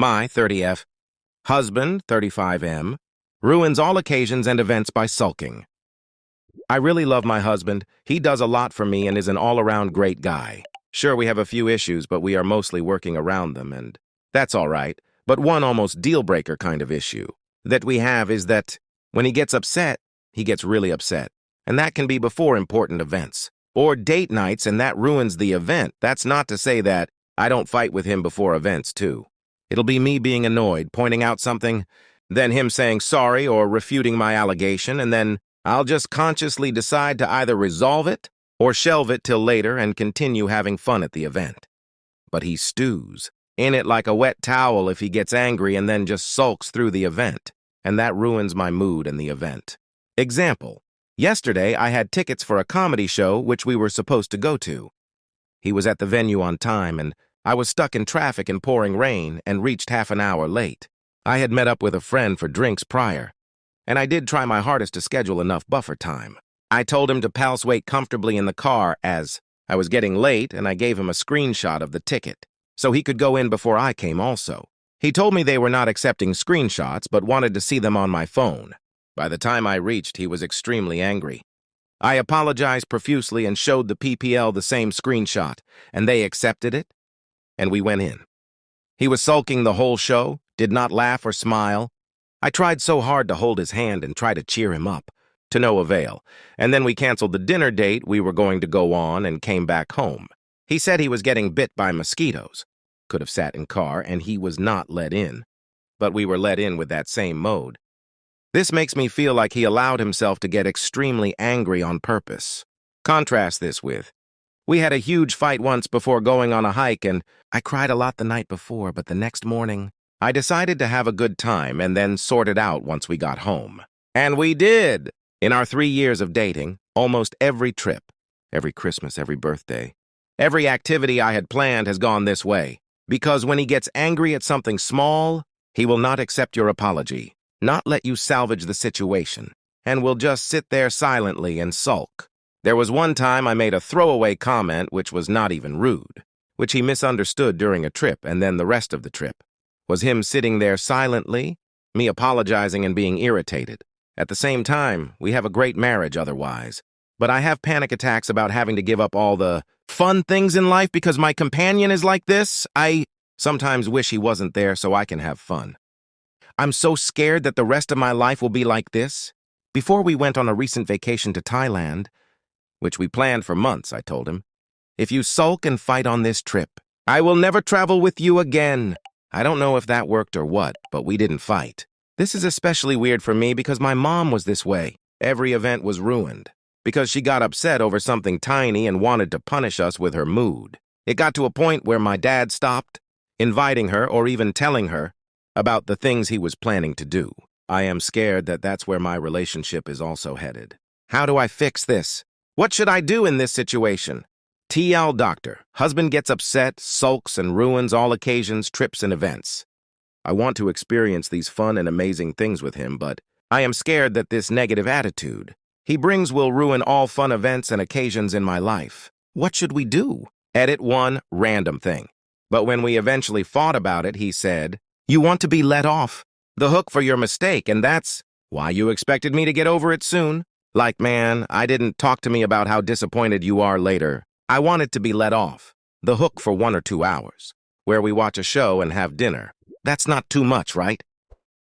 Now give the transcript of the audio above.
My 30F. Husband, 35M. Ruins all occasions and events by sulking. I really love my husband. He does a lot for me and is an all-around great guy. Sure, we have a few issues, but we are mostly working around them, and that's all right. But one almost deal-breaker kind of issue that we have is that when he gets upset, he gets really upset. And that can be before important events. Or date nights, and that ruins the event. That's not to say that I don't fight with him before events, too. It'll be me being annoyed, pointing out something, then him saying sorry or refuting my allegation, and then I'll just consciously decide to either resolve it or shelve it till later and continue having fun at the event. But he stews in it like a wet towel if he gets angry and then just sulks through the event, and that ruins my mood and the event. Example, yesterday I had tickets for a comedy show which we were supposed to go to. He was at the venue on time, and I was stuck in traffic and pouring rain and reached half an hour late. I had met up with a friend for drinks prior, and I did try my hardest to schedule enough buffer time. I told him to pals wait comfortably in the car as I was getting late, and I gave him a screenshot of the ticket, so he could go in before I came also. He told me they were not accepting screenshots, but wanted to see them on my phone. By the time I reached, he was extremely angry. I apologized profusely and showed the PPL the same screenshot, and they accepted it, and we went in. He was sulking the whole show, did not laugh or smile. I tried so hard to hold his hand and try to cheer him up, to no avail, and then we canceled the dinner date we were going to go on and came back home. He said he was getting bit by mosquitoes. Could have sat in car, and he was not let in. But we were let in with that same mode. This makes me feel like he allowed himself to get extremely angry on purpose. Contrast this with, we had a huge fight once before going on a hike, and I cried a lot the night before, but the next morning, I decided to have a good time and then sort it out once we got home. And we did! In our 3 years of dating, almost every trip, every Christmas, every birthday, every activity I had planned has gone this way. Because when he gets angry at something small, he will not accept your apology, not let you salvage the situation, and will just sit there silently and sulk. There was one time I made a throwaway comment which was not even rude, which he misunderstood during a trip, and then the rest of the trip was him sitting there silently, me apologizing and being irritated. At the same time, we have a great marriage otherwise, but I have panic attacks about having to give up all the fun things in life because my companion is like this. I sometimes wish he wasn't there so I can have fun. I'm so scared that the rest of my life will be like this. Before we went on a recent vacation to Thailand, which we planned for months, I told him, if you sulk and fight on this trip, I will never travel with you again. I don't know if that worked or what, but we didn't fight. This is especially weird for me because my mom was this way. Every event was ruined because she got upset over something tiny and wanted to punish us with her mood. It got to a point where my dad stopped inviting her or even telling her about the things he was planning to do. I am scared that that's where my relationship is also headed. How do I fix this? What should I do in this situation? TL Doctor. Husband gets upset, sulks, and ruins all occasions, trips, and events. I want to experience these fun and amazing things with him, but I am scared that this negative attitude he brings will ruin all fun events and occasions in my life. What should we do? Edit 1, random thing. But when we eventually fought about it, he said, "You want to be let off the hook for your mistake, and that's why you expected me to get over it soon." Like, man, I didn't talk to me about how disappointed you are later. I wanted to be let off the hook for 1 or 2 hours, where we watch a show and have dinner. That's not too much, right?